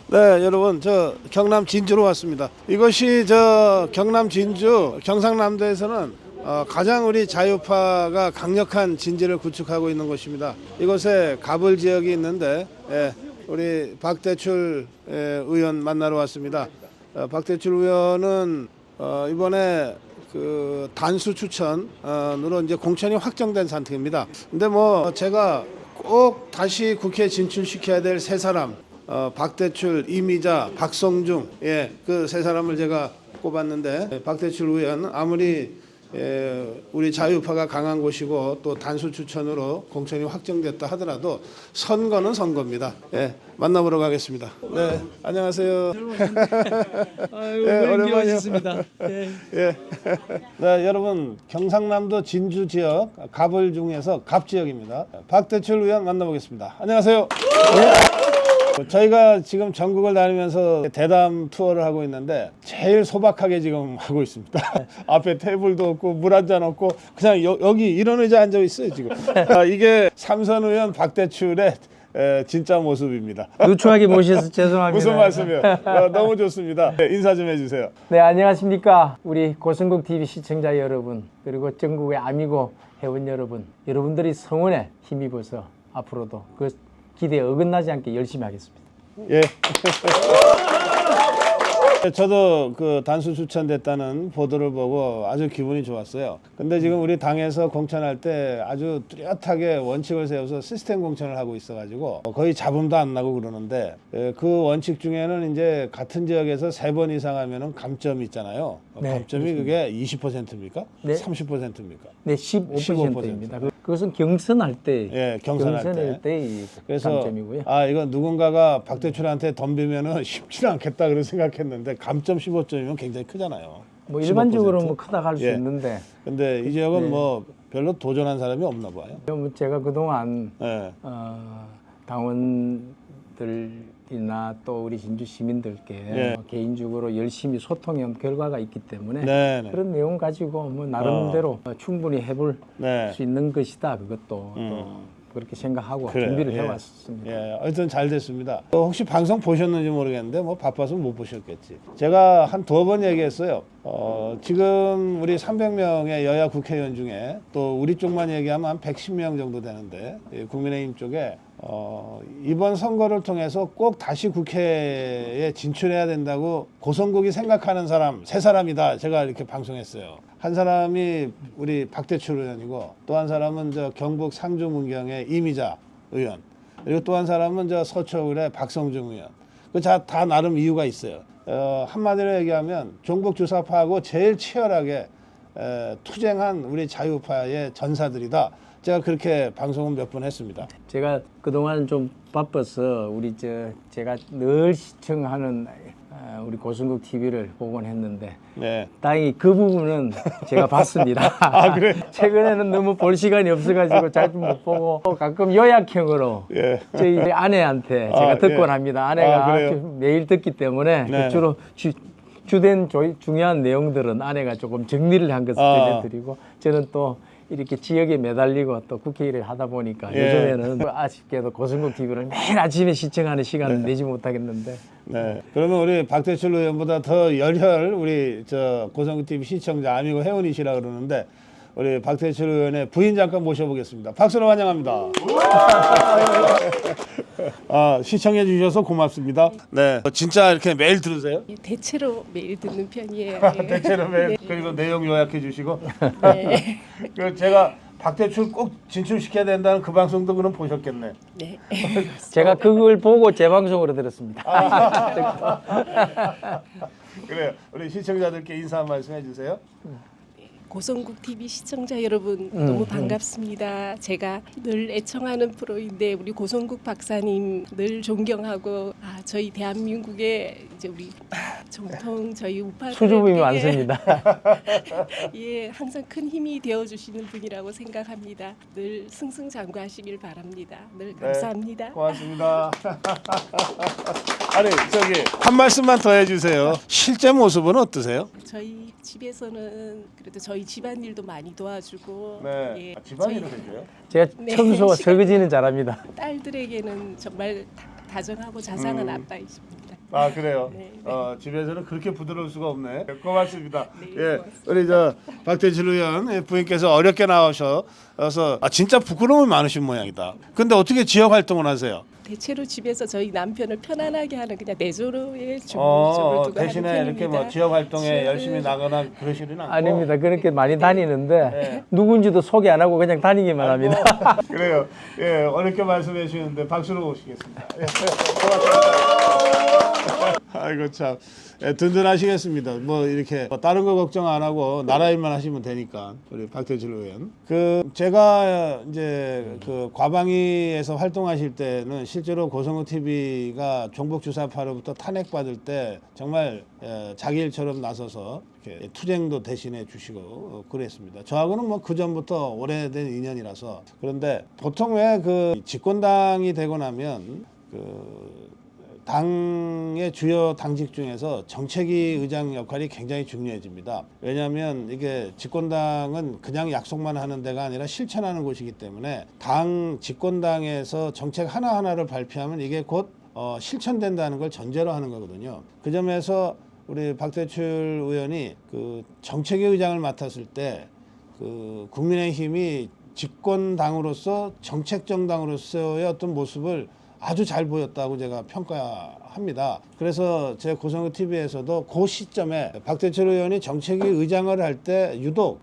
네, 여러분, 저 경남 진주로 왔습니다. 이것이 저 경남 진주 경상남도에서는 가장 우리 자유파가 강력한 진지를 구축하고 있는 곳입니다. 이곳에 가불 지역이 있는데 우리 박대출 의원 만나러 왔습니다. 박대출 의원은 이번에 그 단수 추천으로 이제 공천이 확정된 상태입니다. 근데 뭐 제가 꼭 다시 국회에 진출시켜야 될 세 사람, 박대출, 이미자, 박성중, 그 세 사람을 제가 꼽았는데, 박대출 의원 아무리 우리 자유파가 강한 곳이고 또 단수 추천으로 공천이 확정됐다 하더라도 선거는 선거입니다. 만나보러 가겠습니다. 네, 안녕하세요. 오랜만이었습니다. 네, 여러분, 경상남도 진주 지역 갑을 중에서 갑 지역입니다. 박대출 의원 만나보겠습니다. 안녕하세요. 저희가 지금 전국을 다니면서 대담 투어를 하고 있는데 제일 소박하게 지금 하고 있습니다. 앞에 테이블도 없고 물 한 잔 없고 그냥 여기 이런 의자 앉아 있어요 지금. 이게 삼선 의원 박대출의 진짜 모습입니다. 누추하게 모셔서 죄송합니다. 무슨 말씀이요? 너무 좋습니다. 인사 좀 해주세요. 네, 안녕하십니까. 우리 고성국 TV 시청자 여러분, 그리고 전국의 아미고 회원 여러분, 여러분들이 성원에 힘입어서 앞으로도 그 기대에 어긋나지 않게 열심히 하겠습니다. 예. 저도 그 단수 추천됐다는 보도를 보고 아주 기분이 좋았어요. 근데 지금 우리 당에서 공천할 때 아주 뚜렷하게 원칙을 세워서 시스템 공천을 하고 있어가지고 거의 잡음도 안 나고 그러는데, 그 원칙 중에는 이제 같은 지역에서 3번 이상 하면은 감점이 있잖아요. 네, 감점이 그게 20%입니까? 네. 30%입니까? 네, 15%입니다. 그것은 경선할 때, 경선할 때의 그래서 감점이고요. 이거 누군가가 박대출한테 덤비면은 쉽지는 않겠다 그런 생각했는데 감점 15점이면 굉장히 크잖아요. 뭐 일반적으로 15%? 뭐 크다 할 수 있는데, 근데 이 지역은 뭐 별로 도전한 사람이 없나 봐요. 뭐 제가 그동안 네. 당원들이나 또 우리 진주 시민들께 개인적으로 열심히 소통해온 결과가 있기 때문에 네. 그런 내용 가지고 뭐 나름대로 충분히 해볼 네. 수 있는 것이다. 그것도 또 그렇게 생각하고 그래요. 준비를 예. 해왔습니다. 하여튼 잘 됐습니다. 혹시 방송 보셨는지 모르겠는데 뭐 바빠서 못 보셨겠지. 제가 한 2번 얘기했어요. 지금 우리 300명의 여야 국회의원 중에 또 우리 쪽만 얘기하면 한 110명 정도 되는데, 국민의힘 쪽에 이번 선거를 통해서 꼭 다시 국회에 진출해야 된다고 고성국이 생각하는 사람 3사람이다. 제가 이렇게 방송했어요. 한 사람이 우리 박대출 의원이고, 또 한 사람은 저 경북 상주 문경의 이미자 의원, 그리고 또 한 사람은 저 서초을의 박성중 의원. 그 다 나름 이유가 있어요. 한마디로 얘기하면 종북 주사파하고 제일 치열하게 투쟁한 우리 자유파의 전사들이다. 제가 그렇게 방송을 몇 번 했습니다. 제가 그동안 좀 바빠서 제가 늘 시청하는 우리 고성국 TV를 보곤 했는데, 다행히 그 부분은 제가 봤습니다. 그래? 최근에는 너무 볼 시간이 없어가지고 잘 좀 못 보고 가끔 요약형으로 저희 아내한테 제가 듣곤 합니다. 아내가 매일 듣기 때문에 주로 주된 중요한 내용들은 아내가 조금 정리를 한 것을 전해드리고, 저는 또 이렇게 지역에 매달리고 또 국회 일을 하다 보니까 요즘에는 아쉽게도 고성국 TV를 매일 아침에 시청하는 시간을 내지 못하겠는데. 그러면 우리 박대출 의원보다 더 열혈 우리 저 고성국 TV 시청자 아미고 회원이시라 그러는데, 우리 박대출 의원의 부인 잠깐 모셔보겠습니다. 박수로 환영합니다. 시청해 주셔서 고맙습니다. 네, 진짜 이렇게 매일 들으세요? 대체로 매일 듣는 편이에요. 대체로 매일. 그리고 내용 요약해 주시고. 네. 제가 박대출 꼭 진출시켜야 된다는 그 방송도 그럼 보셨겠네. 네. 제가 그걸 보고 재방송으로 들었습니다. 그래요. 우리 시청자들께 인사 한 말씀 해주세요. 고성국 TV 시청자 여러분 너무 반갑습니다. 제가 늘 애청하는 프로인데 우리 고성국 박사님 늘 존경하고, 저희 대한민국의 이제 우리 정통 저희 우파 수줍음이 많습니다. 항상 큰 힘이 되어 주시는 분이라고 생각합니다. 늘 승승장구하시길 바랍니다. 늘 감사합니다. 고맙습니다. 아니 저기 한 말씀만 더 해주세요. 실제 모습은 어떠세요? 저희 집에서는 그래도 저희 집안일도 많이 도와주고, 집안일을 저희 해줘요? 제가 청소와 설거지는 잘합니다. 딸들에게는 정말 다정하고 자상한 아빠이십니다. 아 그래요. 네, 집에서는 그렇게 부드러울 수가 없네. 고맙습니다. 네, 예, 고맙습니다. 우리 저 박대칠 의원 부인께서 어렵게 나오셔서 진짜 부끄러움이 많으신 모양이다. 근데 어떻게 지역 활동을 하세요? 대체로 집에서 저희 남편을 편안하게 하는 그냥 내조로의 중점을 두고 대신에 하는 이렇게 편입니다. 뭐 지역 활동에 지역을- 열심히 나거나 그러시는 않고. 아닙니다. 그렇게 많이 다니는데 네. 누군지도 소개 안 하고 그냥 다니기만 합니다. 그래요. 예, 어렵게 말씀해 주시는데 박수로 모시겠습니다. 예, 고맙습니다. 아이고 참 든든하시겠습니다. 뭐 이렇게 다른 거 걱정 안 하고 나라 일만 하시면 되니까 우리 박대칠 의원. 제가 이제 과방위에서 활동하실 때는 실제로 고성국 TV가 종북 주사파로부터 탄핵받을 때 정말 자기 일처럼 나서서 이렇게 투쟁도 대신해 주시고 그랬습니다. 저하고는 뭐 그 전부터 오래된 인연이라서. 그런데 보통 왜 집권당이 되고 나면 당의 주요 당직 중에서 정책위 의장 역할이 굉장히 중요해집니다. 왜냐하면 이게 집권당은 그냥 약속만 하는 데가 아니라 실천하는 곳이기 때문에 집권당에서 정책 하나하나를 발표하면 이게 곧 실천된다는 걸 전제로 하는 거거든요. 그 점에서 우리 박대출 의원이 정책위 의장을 맡았을 때 국민의힘이 집권당으로서 정책정당으로서의 어떤 모습을 아주 잘 보였다고 제가 평가합니다. 그래서 제 고성국 TV에서도 그 시점에 박대출 의원이 정책위 의장을 할 때 유독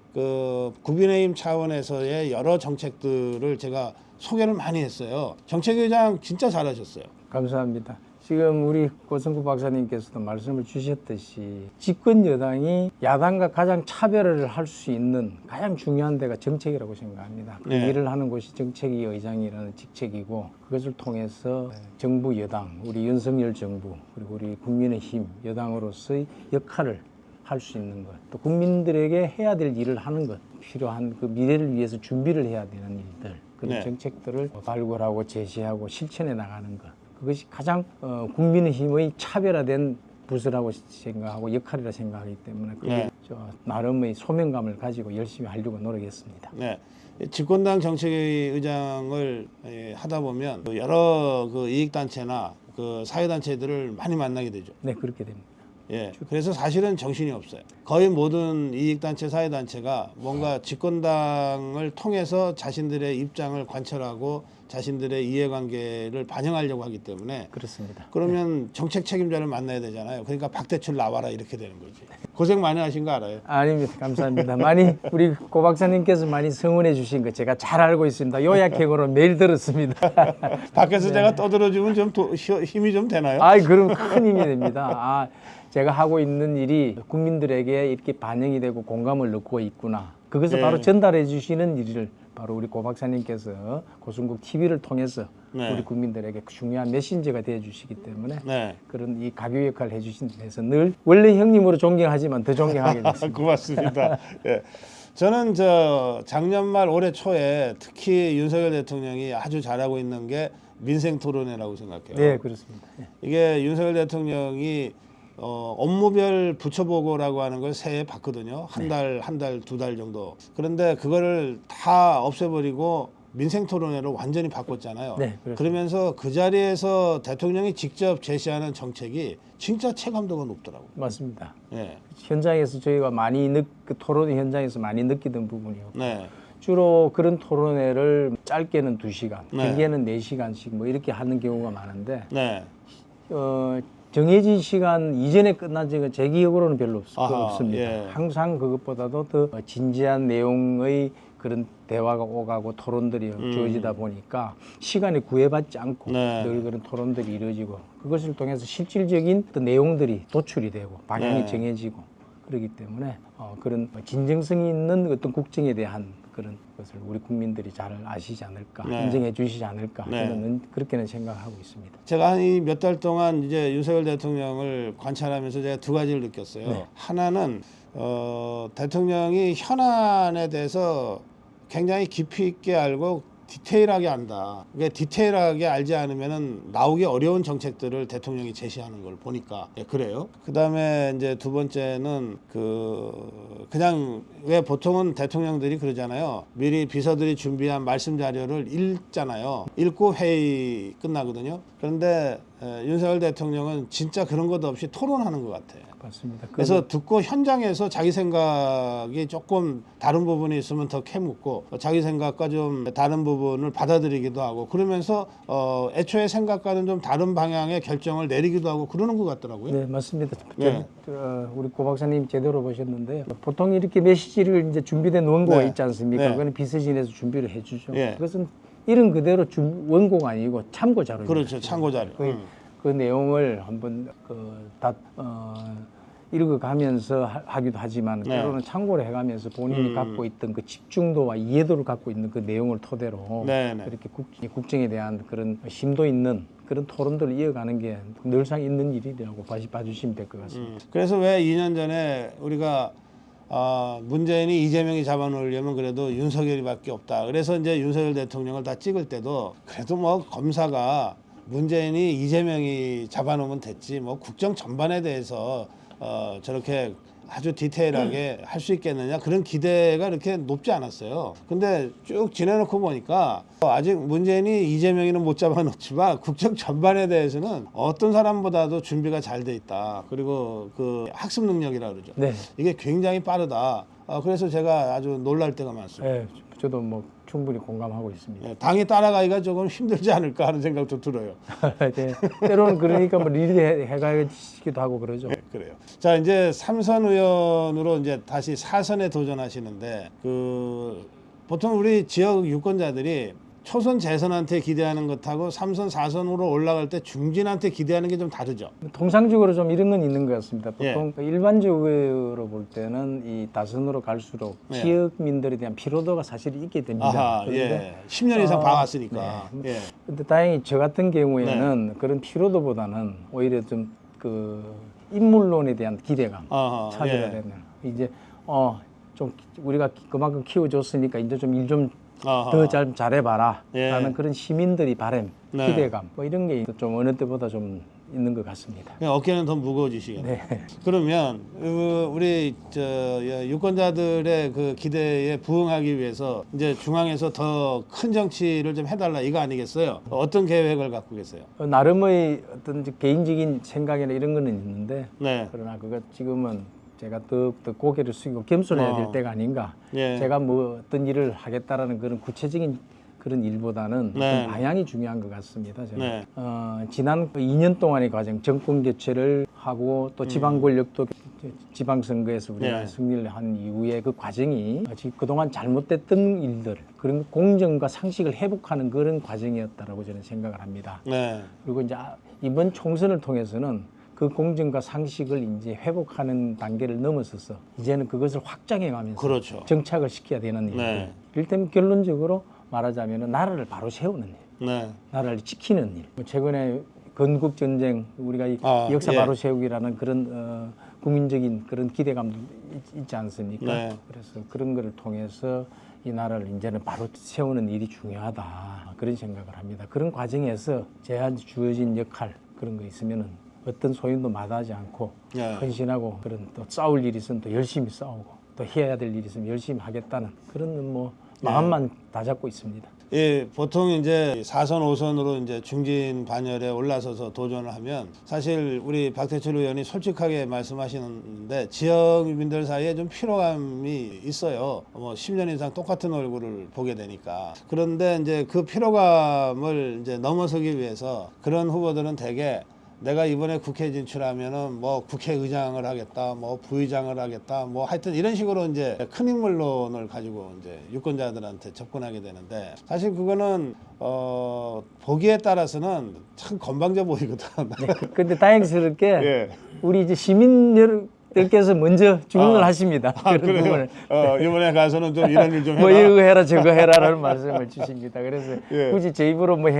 국민의힘 차원에서의 여러 정책들을 제가 소개를 많이 했어요. 정책위 의장 진짜 잘하셨어요. 감사합니다. 지금 우리 고성국 박사님께서도 말씀을 주셨듯이 집권 여당이 야당과 가장 차별을 할 수 있는 가장 중요한 데가 정책이라고 생각합니다. 그 네. 일을 하는 곳이 정책위 의장이라는 직책이고 그것을 통해서 정부 여당, 우리 윤석열 정부 그리고 우리 국민의힘 여당으로서의 역할을 할 수 있는 것, 또 국민들에게 해야 될 일을 하는 것, 필요한 미래를 위해서 준비를 해야 되는 일들, 그런 네. 정책들을 발굴하고 제시하고 실천해 나가는 것. 그것이 가장 국민의힘의 차별화된 부서라고 생각하고 역할이라 생각하기 때문에 그게 나름의 소명감을 가지고 열심히 하려고 노력했습니다. 네. 집권당 정책위 의장을 하다 보면 여러 이익단체나 사회단체들을 많이 만나게 되죠. 네, 그렇게 됩니다. 예. 그래서 사실은 정신이 없어요. 거의 모든 이익단체, 사회단체가 뭔가 집권당을 통해서 자신들의 입장을 관철하고 자신들의 이해관계를 반영하려고 하기 때문에 그렇습니다. 그러면 정책 책임자를 만나야 되잖아요. 그러니까 박대출 나와라 이렇게 되는 거지. 고생 많이 하신 거 알아요. 아닙니다. 감사합니다. 많이 우리 고 박사님께서 많이 성원해 주신 거 제가 잘 알고 있습니다. 요약형으로 매일 들었습니다. 밖에서 제가 떠들어주면 좀 힘이 좀 되나요? 아이, 그럼 큰 힘이 됩니다. 제가 하고 있는 일이 국민들에게 이렇게 반영이 되고 공감을 얻고 있구나. 그것을 바로 전달해 주시는 일을 바로 우리 고 박사님께서 고성국 TV를 통해서 우리 국민들에게 중요한 메신저가 되어 주시기 때문에 그런 이 가교 역할을 해 주신 데서 늘 원래 형님으로 존경하지만 더 존경하게 됐습니다. 고맙습니다. 예. 저는 작년 말 올해 초에 특히 윤석열 대통령이 아주 잘하고 있는 게 민생 토론회라고 생각해요. 네, 그렇습니다. 이게 윤석열 대통령이 업무별 부처 보고라고 하는 걸 새해 봤거든요. 한 달, 두 달 정도. 그런데 그거를 다 없애버리고 민생 토론회로 완전히 바꿨잖아요. 네, 그렇습니다. 그러면서 그 자리에서 대통령이 직접 제시하는 정책이 진짜 체감도가 높더라고요. 맞습니다. 네. 현장에서 저희가 많이 토론 현장에서 많이 느끼던 부분이요. 네. 주로 그런 토론회를 짧게는 2시간, 네. 길게는 4시간씩 뭐 이렇게 하는 경우가 많은데 네. 정해진 시간 이전에 끝난 적은 제 기억으로는 별로 없습니다. 예. 항상 그것보다도 더 진지한 내용의 그런 대화가 오가고 토론들이 주어지다 보니까 시간에 구애받지 않고 늘 그런 토론들이 이루어지고 그것을 통해서 실질적인 어떤 내용들이 도출이 되고 방향이 정해지고 그렇기 때문에 그런 진정성이 있는 어떤 국정에 대한 그런 것을 우리 국민들이 잘 아시지 않을까, 인정해 주시지 않을까 저는 그렇게는 생각하고 있습니다. 제가 한 몇 달 동안 이제 윤석열 대통령을 관찰하면서 제가 두 가지를 느꼈어요. 하나는 대통령이 현안에 대해서 굉장히 깊이 있게 알고 디테일하게 안다. 그러니까 디테일하게 알지 않으면은 나오기 어려운 정책들을 대통령이 제시하는 걸 보니까 그래요. 그다음에 이제 두 번째는 그냥 왜 보통은 대통령들이 그러잖아요. 미리 비서들이 준비한 말씀 자료를 읽잖아요. 읽고 회의 끝나거든요. 그런데 윤석열 대통령은 진짜 그런 것 없이 토론하는 것 같아요. 맞습니다. 그래서 듣고 현장에서 자기 생각이 조금 다른 부분이 있으면 더 캐묻고 자기 생각과 좀 다른 부분을 받아들이기도 하고 그러면서 애초에 생각과는 좀 다른 방향의 결정을 내리기도 하고 그러는 것 같더라고요. 네, 맞습니다. 네. 우리 고 박사님 제대로 보셨는데요. 보통 이렇게 메시지를 이제 준비된 원고가 네. 있지 않습니까? 네. 그거는 비서진에서 준비를 해주죠. 네. 그것은 이름 그대로 원고가 아니고 참고 자료입니다. 그렇죠. 참고 자료. 그 내용을 한번 읽어가면서 하기도 하지만 네. 때로는 참고를 해가면서 본인이 갖고 있던 그 집중도와 이해도를 갖고 있는 그 내용을 토대로 네, 네. 그렇게 국정에 대한 그런 심도 있는 그런 토론들을 이어가는 게 늘상 있는 일이라고 봐주시면 될 것 같습니다. 그래서 왜 2년 전에 우리가 문재인이 이재명이 잡아놓으려면 그래도 윤석열이밖에 없다. 그래서 이제 윤석열 대통령을 다 찍을 때도 그래도 뭐 검사가 문재인이 이재명이 잡아놓으면 됐지 뭐 국정 전반에 대해서 저렇게 아주 디테일하게 할 수 있겠느냐 그런 기대가 그렇게 높지 않았어요. 근데 쭉 지내놓고 보니까 아직 문재인이 이재명이는 못 잡아놓지만 국정 전반에 대해서는 어떤 사람보다도 준비가 잘 돼 있다. 그리고 그 학습 능력이라 그러죠. 네. 이게 굉장히 빠르다. 그래서 제가 아주 놀랄 때가 많습니다. 네, 저도 뭐 충분히 공감하고 있습니다. 네, 당이 따라가기가 조금 힘들지 않을까 하는 생각도 들어요. 네, 때로는 그러니까 뭐 리드해가시기도 하고 그러죠. 네, 그래요. 자, 이제 3선 의원으로 이제 다시 4선에 도전하시는데 보통 우리 지역 유권자들이 초선 재선한테 기대하는 것하고 3선, 4선으로 올라갈 때 중진한테 기대하는 게 좀 다르죠. 통상적으로 좀 이런 건 있는 것 같습니다. 예. 보통 일반적으로 볼 때는 이 다선으로 갈수록 예. 지역민들에 대한 피로도가 사실 있게 됩니다. 아하, 예. 10년 이상 봐왔으니까. 네. 예. 근데 다행히 저 같은 경우에는 네. 그런 피로도보다는 오히려 좀 그 인물론에 대한 기대감 아하, 차지가 예. 되는 이제 좀 우리가 그만큼 키워줬으니까 이제 좀 일 좀 아하. 더 잘해봐라 예. 라는 그런 시민들이 바람, 네. 기대감 뭐 이런 게 좀 어느 때보다 좀 있는 것 같습니다. 그냥 어깨는 더 무거워지시겠네요. 네. 그러면 우리 유권자들의 그 기대에 부응하기 위해서 이제 중앙에서 더 큰 정치를 좀 해달라 이거 아니겠어요? 어떤 계획을 갖고 계세요? 나름의 어떤 개인적인 생각이나 이런 거는 있는데 네. 그러나 그거 지금은 제가 더 고개를 숙이고 겸손해야 될 때가 아닌가. 예. 제가 뭐 어떤 일을 하겠다라는 그런 구체적인 그런 일보다는 네. 어떤 방향이 중요한 것 같습니다. 저는. 네. 지난 2년 동안의 과정, 정권 교체를 하고 또 지방 권력도 지방선거에서 우리가 네. 승리를 한 이후에 그 과정이 지금 그동안 잘못됐던 일들, 그런 공정과 상식을 회복하는 그런 과정이었다라고 저는 생각을 합니다. 네. 그리고 이제 이번 총선을 통해서는 그 공정과 상식을 이제 회복하는 단계를 넘어서서 이제는 그것을 확장해 가면서 그렇죠. 정착을 시켜야 되는 일. 네. 이를테면 결론적으로 말하자면 나라를 바로 세우는 일, 네. 나라를 지키는 일. 뭐 최근에 건국 전쟁 우리가 이 역사 예. 바로 세우기라는 그런 국민적인 그런 기대감도 있지 않습니까? 네. 그래서 그런 거를 통해서 이 나라를 이제는 바로 세우는 일이 중요하다 그런 생각을 합니다. 그런 과정에서 제한테 주어진 역할 그런 거 있으면은 어떤 소인도 마다하지 않고 네. 헌신하고 그런 또 싸울 일이 있으면 또 열심히 싸우고 또 해야 될 일이 있으면 열심히 하겠다는 그런 뭐 마음만 다잡고 있습니다. 예, 보통 이제 4선, 5선으로 이제 중진 반열에 올라서서 도전을 하면 사실 우리 박태철 의원이 솔직하게 말씀하시는데 지역민들 사이에 좀 피로감이 있어요. 뭐 10년 이상 똑같은 얼굴을 보게 되니까. 그런데 이제 그 피로감을 이제 넘어서기 위해서 그런 후보들은 대개 내가 이번에 국회 진출하면은 뭐 국회의장을 하겠다, 뭐 부의장을 하겠다, 뭐 하여튼 이런 식으로 이제 큰 인물론을 가지고 이제 유권자들한테 접근하게 되는데 사실 그거는 보기에 따라서는 참 건방져 보이거든. 네, 근데 다행스럽게 예. 우리 이제 시민들께서 먼저 주문을 하십니다. 그런 그래요? 부분을. 이번에 가서는 좀 이런 일 좀 해라. 뭐 이거 해라 저거 해라라는 말씀을 주십니다. 그래서 예. 굳이 제 입으로 뭐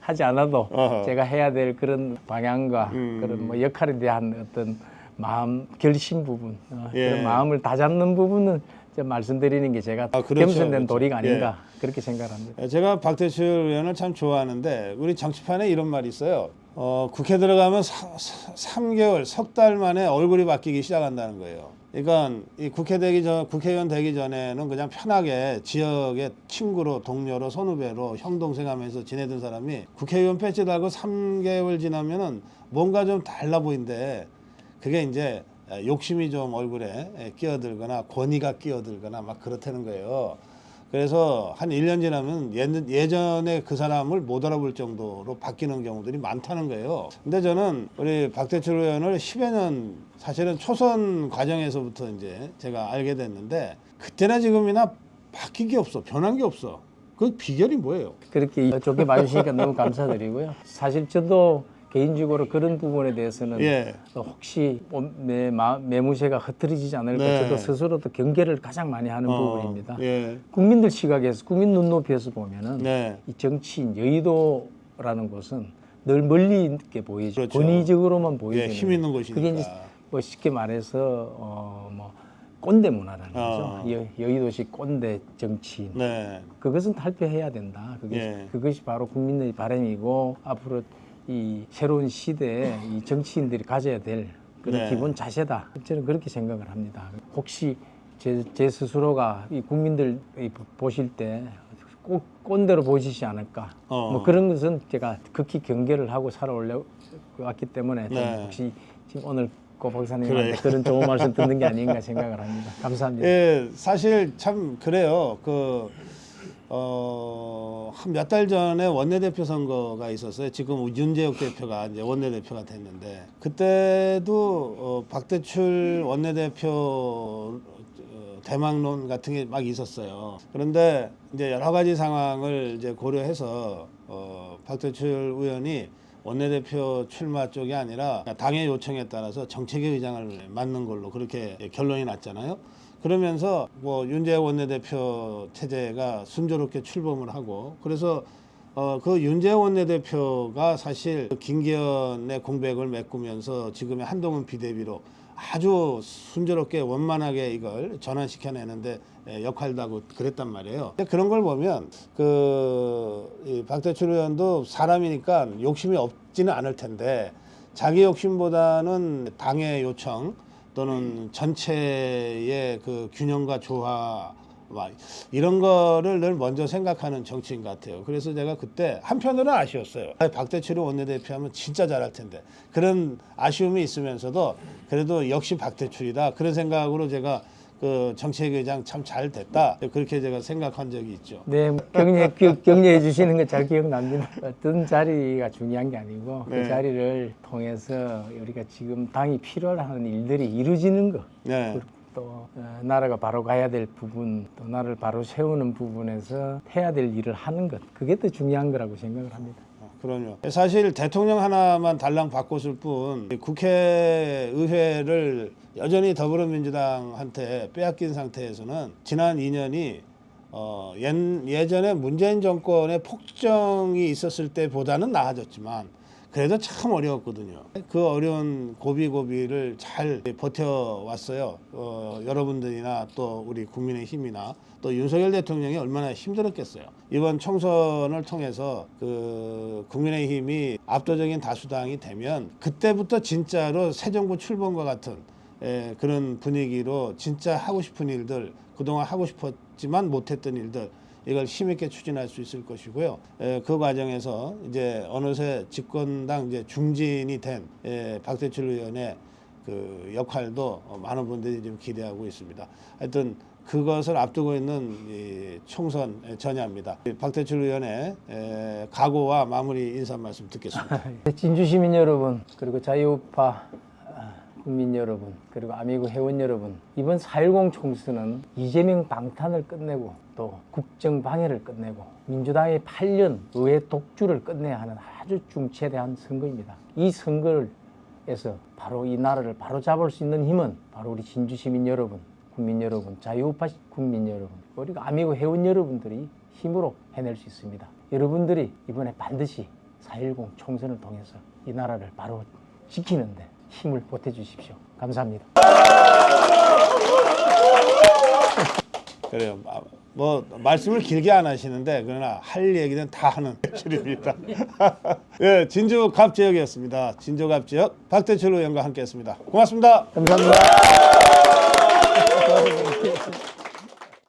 하지 않아도 어허. 제가 해야 될 그런 방향과 그런 뭐 역할에 대한 어떤 마음 결심 부분 예. 그런 마음을 다잡는 부분은 좀 말씀드리는 게 제가 그렇죠, 겸손된 그렇죠. 도리가 아닌가 그렇게 생각합니다. 제가 박태철 의원을 참 좋아하는데 우리 정치판에 이런 말이 있어요. 국회 들어가면 3개월, 석 달 만에 얼굴이 바뀌기 시작한다는 거예요. 그러니까 이 국회의원 되기 전에는 그냥 편하게 지역의 친구로, 동료로, 선후배로, 형, 동생 하면서 지내던 사람이 국회의원 배지 달고 3개월 지나면은 뭔가 좀 달라 보인대. 그게 이제 욕심이 좀 얼굴에 끼어들거나 권위가 끼어들거나 막 그렇다는 거예요. 그래서 한 1년 지나면 예전에 그 사람을 못 알아볼 정도로 바뀌는 경우들이 많다는 거예요. 근데 저는 우리 박대출 의원을 10여 년 사실은 초선 과정에서부터 이제 제가 알게 됐는데 그때나 지금이나 바뀐 게 없어. 변한 게 없어. 그 비결이 뭐예요? 그렇게 좋게 봐주시니까 너무 감사드리고요. 사실 저도 개인적으로 그런 부분에 대해서는 혹시 매무새가 흐트러지지 않을까 저도 스스로도 경계를 가장 많이 하는 부분입니다. 국민들 시각에서, 국민 눈높이에서 보면은 이 정치인 여의도라는 곳은 늘 멀리 있게 보이죠. 그렇죠. 권위적으로만 보이죠. 힘 있는 곳이니까. 그게 이제 뭐 쉽게 말해서 꼰대 문화라는 거죠. 여의도식 꼰대 정치인. 그것은 탈피해야 된다. 그것이 바로 국민의 바람이고 앞으로 이 새로운 시대에 이 정치인들이 가져야 될 그런 기본 자세다. 저는 그렇게 생각을 합니다. 혹시 제 스스로가 이 국민들 보실 때 꼭 꼰대로 보시지 않을까. 뭐 그런 것은 제가 극히 경계를 하고 살아왔기 때문에 혹시 지금 오늘 고 박사님한테 그런 좋은 말씀 듣는 게 아닌가 생각을 합니다. 감사합니다. 예, 사실 참 그래요. 한 몇 달 전에 원내대표 선거가 있었어요. 지금 윤재욱 대표가 이제 원내대표가 됐는데 그때도 박대출 원내대표 대망론 같은 게 막 있었어요. 그런데 이제 여러 가지 상황을 이제 고려해서 박대출 의원이 원내대표 출마 쪽이 아니라 당의 요청에 따라서 정책위 의장을 맡는 걸로 그렇게 결론이 났잖아요. 그러면서 뭐 윤재욱 원내대표 체제가 순조롭게 출범을 하고 그래서 그 윤재욱 원내대표가 사실 김기현의 공백을 메꾸면서 지금의 한동훈 비대위로 아주 순조롭게 원만하게 이걸 전환시켜내는데 역할도 하고 그랬단 말이에요. 그런 걸 보면 이 박대출 의원도 사람이니까 욕심이 없지는 않을 텐데 자기 욕심보다는 당의 요청 또는 전체의 그 균형과 조화 이런 거를 늘 먼저 생각하는 정치인 같아요. 그래서 제가 그때 한편으로는 아쉬웠어요. 박대출 원내대표하면 진짜 잘할 텐데 그런 아쉬움이 있으면서도 그래도 역시 박대출이다 그런 생각으로 제가 그 정책의장 참 잘 됐다 그렇게 제가 생각한 적이 있죠. 네, 격려해 주시는 거 잘 기억납니다. 어떤 자리가 중요한 게 아니고 그 자리를 통해서 우리가 지금 당이 필요하는 일들이 이루어지는 거. 또 나라가 바로 가야 될 부분, 또 나라를 바로 세우는 부분에서 해야 될 일을 하는 것, 그게 더 중요한 거라고 생각을 합니다. 그럼요. 사실 대통령 하나만 달랑 바꿨을 뿐 국회의회를 여전히 더불어민주당한테 빼앗긴 상태에서는 지난 2년이 예전에 문재인 정권의 폭정이 있었을 때보다는 나아졌지만 그래도 참 어려웠거든요. 그 어려운 고비고비를 잘 버텨왔어요. 여러분들이나 또 우리 국민의힘이나 또 윤석열 대통령이 얼마나 힘들었겠어요. 이번 총선을 통해서 그 국민의힘이 압도적인 다수당이 되면 그때부터 진짜로 새 정부 출범과 같은 그런 분위기로 진짜 하고 싶은 일들, 그동안 하고 싶었지만 못했던 일들 이걸 힘있게 추진할 수 있을 것이고요. 그 과정에서 이제 어느새 집권당 이제 중진이 된 박대출 의원의 그 역할도 많은 분들이 지금 기대하고 있습니다. 하여튼 그것을 앞두고 있는 이 총선 전야입니다. 박대출 의원의 각오와 마무리 인사 말씀 듣겠습니다. 진주 시민 여러분, 그리고 자유우파 국민 여러분, 그리고 아미고 회원 여러분, 이번 4.10 총선은 이재명 방탄을 끝내고 또 국정 방해를 끝내고 민주당의 8년 의회 독주를 끝내야 하는 아주 중차대한 선거입니다. 이 선거에서 바로 이 나라를 바로 잡을 수 있는 힘은 바로 우리 진주 시민 여러분, 국민 여러분, 자유우파 국민 여러분, 그리고 아미고 회원 여러분들이 힘으로 해낼 수 있습니다. 여러분들이 이번에 반드시 4.10 총선을 통해서 이 나라를 바로 지키는데 힘을 보태주십시오. 감사합니다. 그래요. 뭐 말씀을 길게 안 하시는데 그러나 할 얘기는 다 하는 대출입니다. 예, 진주 갑 지역이었습니다. 진주 갑 지역 박대출 의원과 함께했습니다. 고맙습니다. 감사합니다.